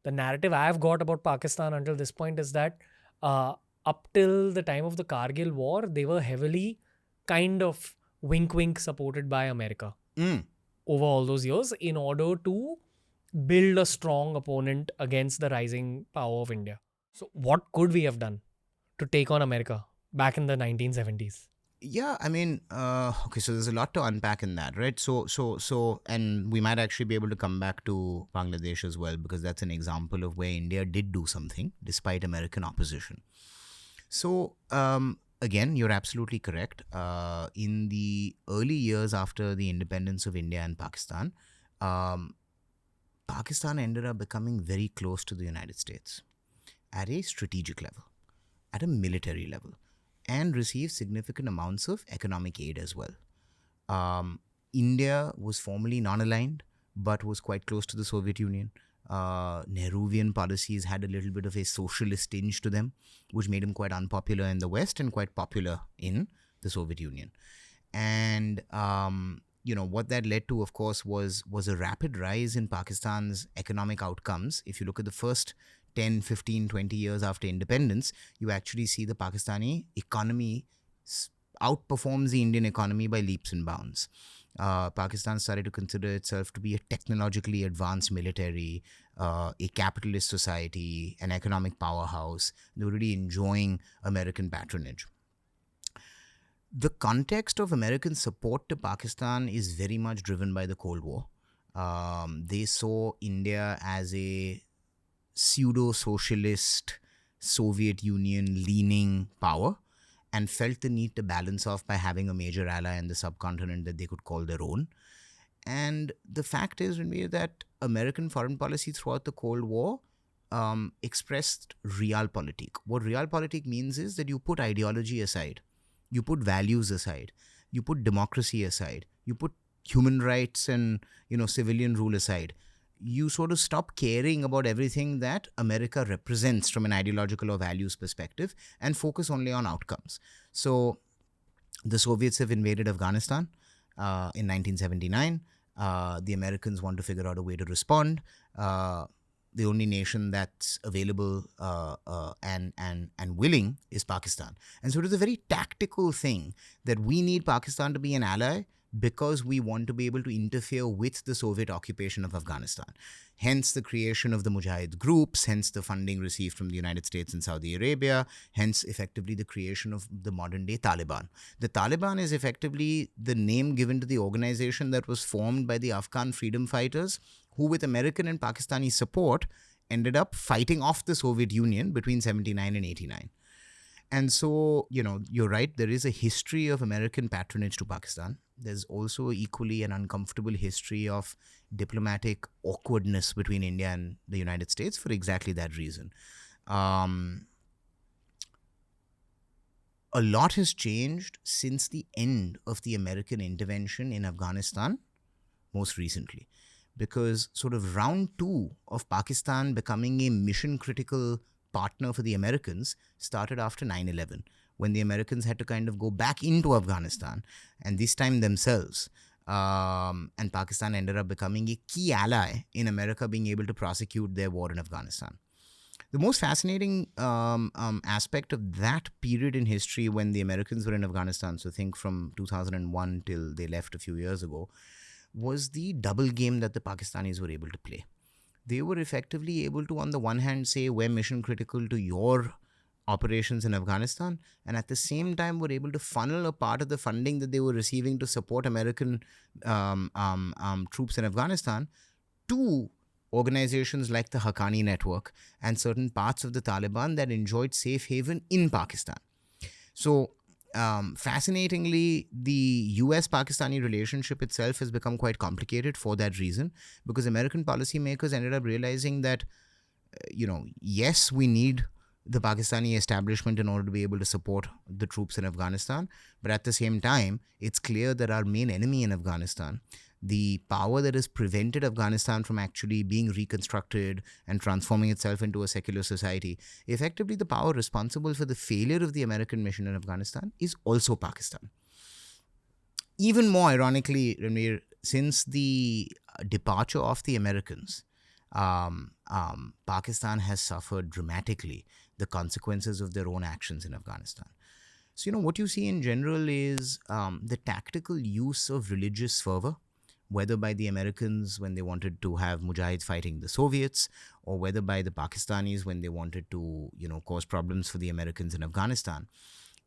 the narrative I've got about Pakistan until this point is that up till the time of the Kargil war, they were heavily kind of wink supported by America over all those years in order to build a strong opponent against the rising power of India. So what could we have done to take on America back in the 1970s? Yeah, I mean, okay, so there's a lot to unpack in that, right? So, and we might actually be able to come back to Bangladesh as well, because that's an example of where India did do something despite American opposition. So, again, you're absolutely correct. In the early years after the independence of India and Pakistan, Pakistan ended up becoming very close to the United States at a strategic level, at a military level, and received significant amounts of economic aid as well. India was formally non-aligned, but was quite close to the Soviet Union. Nehruvian policies had a little bit of a socialist tinge to them, which made them quite unpopular in the West and quite popular in the Soviet Union. And what that led to, of course, was a rapid rise in Pakistan's economic outcomes. If you look at the first 10, 15, 20 years after independence, you actually see the Pakistani economy outperforms the Indian economy by leaps and bounds. Pakistan started to consider itself to be a technologically advanced military, a capitalist society, an economic powerhouse. They were really enjoying American patronage. The context of American support to Pakistan is very much driven by the Cold War. They saw India as a pseudo-socialist Soviet Union leaning power and felt the need to balance off by having a major ally in the subcontinent that they could call their own. And the fact is, Ranveer, that American foreign policy throughout the Cold War expressed realpolitik. What realpolitik means is that you put ideology aside, you put values aside, you put democracy aside, you put human rights and civilian rule aside. You sort of stop caring about everything that America represents from an ideological or values perspective and focus only on outcomes. So the Soviets have invaded Afghanistan in 1979. The Americans want to figure out a way to respond. The only nation that's available and willing is Pakistan. And so it is a very tactical thing that we need Pakistan to be an ally because we want to be able to interfere with the Soviet occupation of Afghanistan. Hence the creation of the Mujahid groups, hence the funding received from the United States and Saudi Arabia, hence effectively the creation of the modern day Taliban. The Taliban is effectively the name given to the organization that was formed by the Afghan freedom fighters who, with American and Pakistani support, ended up fighting off the Soviet Union between 79 and 89. And so, you're right, there is a history of American patronage to Pakistan. There's also equally an uncomfortable history of diplomatic awkwardness between India and the United States for exactly that reason. A lot has changed since the end of the American intervention in Afghanistan most recently, because sort of round two of Pakistan becoming a mission-critical partner for the Americans started after 9/11, when the Americans had to kind of go back into Afghanistan, and this time themselves. And Pakistan ended up becoming a key ally in America being able to prosecute their war in Afghanistan. The most fascinating aspect of that period in history when the Americans were in Afghanistan, so think from 2001 till they left a few years ago, was the double game that the Pakistanis were able to play. They were effectively able to, on the one hand, say we're mission critical to your operations in Afghanistan, and at the same time were able to funnel a part of the funding that they were receiving to support American troops in Afghanistan to organizations like the Haqqani Network and certain parts of the Taliban that enjoyed safe haven in Pakistan. So fascinatingly, the US-Pakistani relationship itself has become quite complicated for that reason, because American policymakers ended up realizing that, yes, we need the Pakistani establishment in order to be able to support the troops in Afghanistan, but at the same time, it's clear that our main enemy in Afghanistan, the power that has prevented Afghanistan from actually being reconstructed and transforming itself into a secular society, effectively the power responsible for the failure of the American mission in Afghanistan is also Pakistan. Even more ironically, Ranveer, since the departure of the Americans, Pakistan has suffered dramatically the consequences of their own actions in Afghanistan. So, what you see in general is the tactical use of religious fervor, whether by the Americans when they wanted to have mujahids fighting the Soviets, or whether by the Pakistanis when they wanted to, cause problems for the Americans in Afghanistan.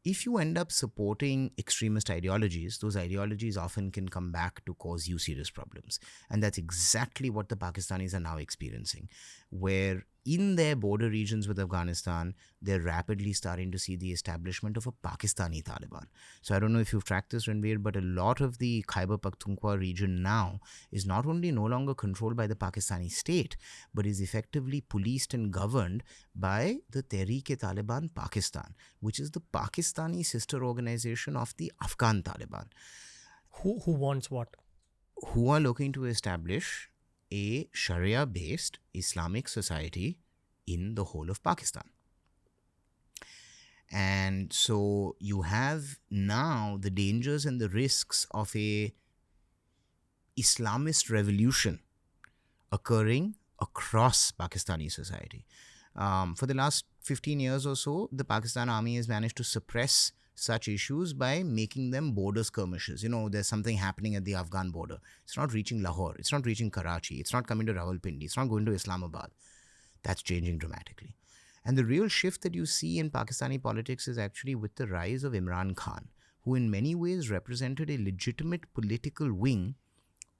If you end up supporting extremist ideologies, those ideologies often can come back to cause you serious problems. And that's exactly what the Pakistanis are now experiencing, where in their border regions with Afghanistan, they're rapidly starting to see the establishment of a Pakistani Taliban. So I don't know if you've tracked this, Ranveer, but a lot of the Khyber Pakhtunkhwa region now is not only no longer controlled by the Pakistani state, but is effectively policed and governed by the Tehreek-e-Taliban Pakistan, which is the Pakistani sister organization of the Afghan Taliban. Who wants what? Who are looking to establish a Sharia-based Islamic society in the whole of Pakistan. And so you have now the dangers and the risks of a Islamist revolution occurring across Pakistani society. For the last 15 years or so, the Pakistan army has managed to suppress such issues by making them border skirmishes. There's something happening at the Afghan border. It's not reaching Lahore. It's not reaching Karachi. It's not coming to Rawalpindi. It's not going to Islamabad. That's changing dramatically. And the real shift that you see in Pakistani politics is actually with the rise of Imran Khan, who in many ways represented a legitimate political wing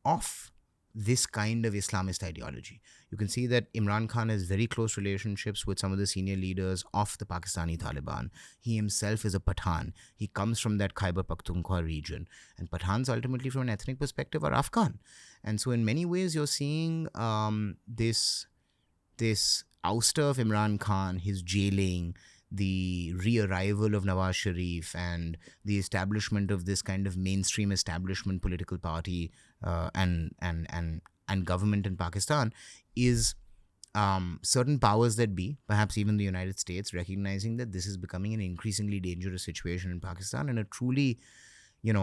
of this kind of Islamist ideology. You can see that Imran Khan has very close relationships with some of the senior leaders of the Pakistani Taliban. He himself is a Pathan. He comes from that Khyber Pakhtunkhwa region. And Pathans ultimately from an ethnic perspective are Afghan. And so in many ways you're seeing this ouster of Imran Khan, his jailing, the re-arrival of Nawaz Sharif, and the establishment of this kind of mainstream establishment political party and government in Pakistan is certain powers that be, perhaps even the United States, recognizing that this is becoming an increasingly dangerous situation in Pakistan, and a truly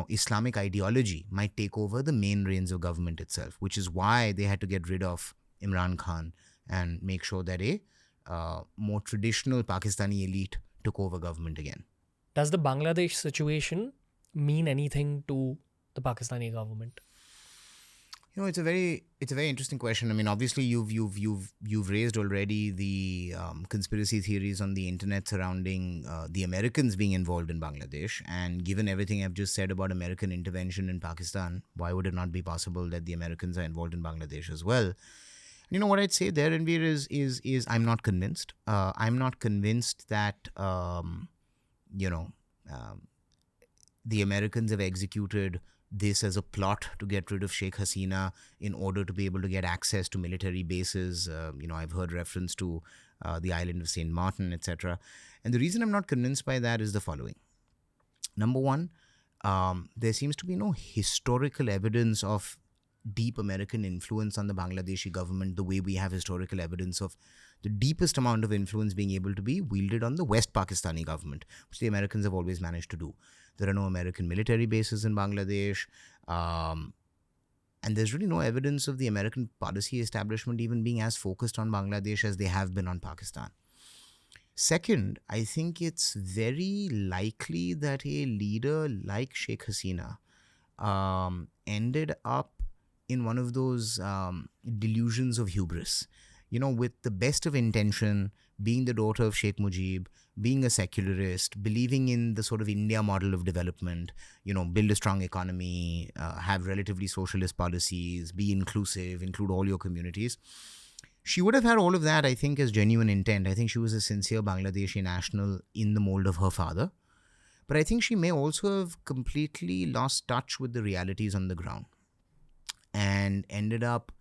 Islamic ideology might take over the main reins of government itself, which is why they had to get rid of Imran Khan and make sure that a more traditional Pakistani elite took over government again. Does the Bangladesh situation mean anything to the Pakistani government? It's a very interesting question. I mean, obviously, you've raised already the conspiracy theories on the internet surrounding the Americans being involved in Bangladesh. And given everything I've just said about American intervention in Pakistan, why would it not be possible that the Americans are involved in Bangladesh as well? What I'd say there, Ranveer, is I'm not convinced. I'm not convinced that the Americans have executed this as a plot to get rid of Sheikh Hasina in order to be able to get access to military bases. I've heard reference to the island of St. Martin, etc. And the reason I'm not convinced by that is the following. Number one, there seems to be no historical evidence of deep American influence on the Bangladeshi government the way we have historical evidence of the deepest amount of influence being able to be wielded on the West Pakistani government, which the Americans have always managed to do. There are no American military bases in Bangladesh, and there's really no evidence of the American policy establishment even being as focused on Bangladesh as they have been on Pakistan. Second, I think it's very likely that a leader like Sheikh Hasina ended up in one of those delusions of hubris, with the best of intention, being the daughter of Sheikh Mujib, being a secularist, believing in the sort of India model of development, build a strong economy, have relatively socialist policies, be inclusive, include all your communities. She would have had all of that, I think, as genuine intent. I think she was a sincere Bangladeshi national in the mold of her father. But I think she may also have completely lost touch with the realities on the ground and ended up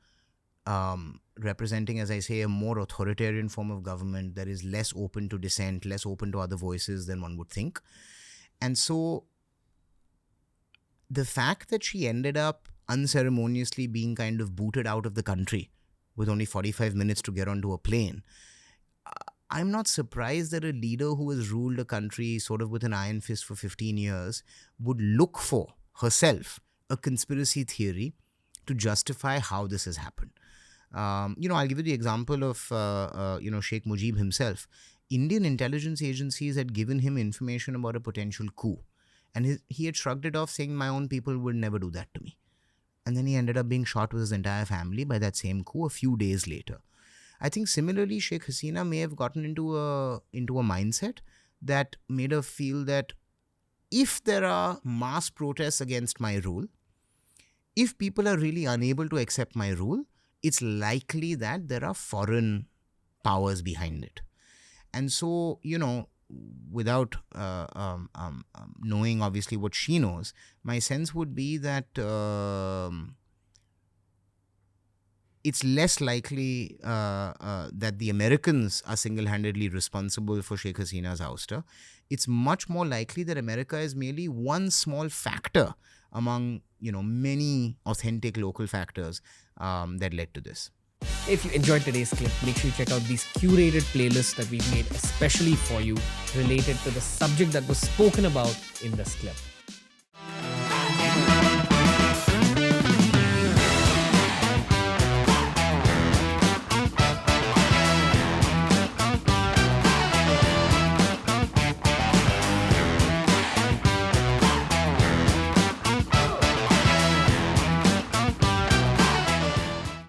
representing, as I say, a more authoritarian form of government that is less open to dissent, less open to other voices than one would think. And so the fact that she ended up unceremoniously being kind of booted out of the country with only 45 minutes to get onto a plane, I'm not surprised that a leader who has ruled a country sort of with an iron fist for 15 years would look for herself a conspiracy theory to justify how this has happened. I'll give you the example of, Sheikh Mujib himself. Indian intelligence agencies had given him information about a potential coup. And he had shrugged it off, saying, my own people would never do that to me. And then he ended up being shot with his entire family by that same coup a few days later. I think similarly, Sheikh Hasina may have gotten into a mindset that made her feel that if there are mass protests against my rule, if people are really unable to accept my rule, it's likely that there are foreign powers behind it. And so, without knowing obviously what she knows, my sense would be that it's less likely that the Americans are single-handedly responsible for Sheikh Hasina's ouster. It's much more likely that America is merely one small factor among, many authentic local factors that led to this. If you enjoyed today's clip, make sure you check out these curated playlists that we've made especially for you related to the subject that was spoken about in this clip.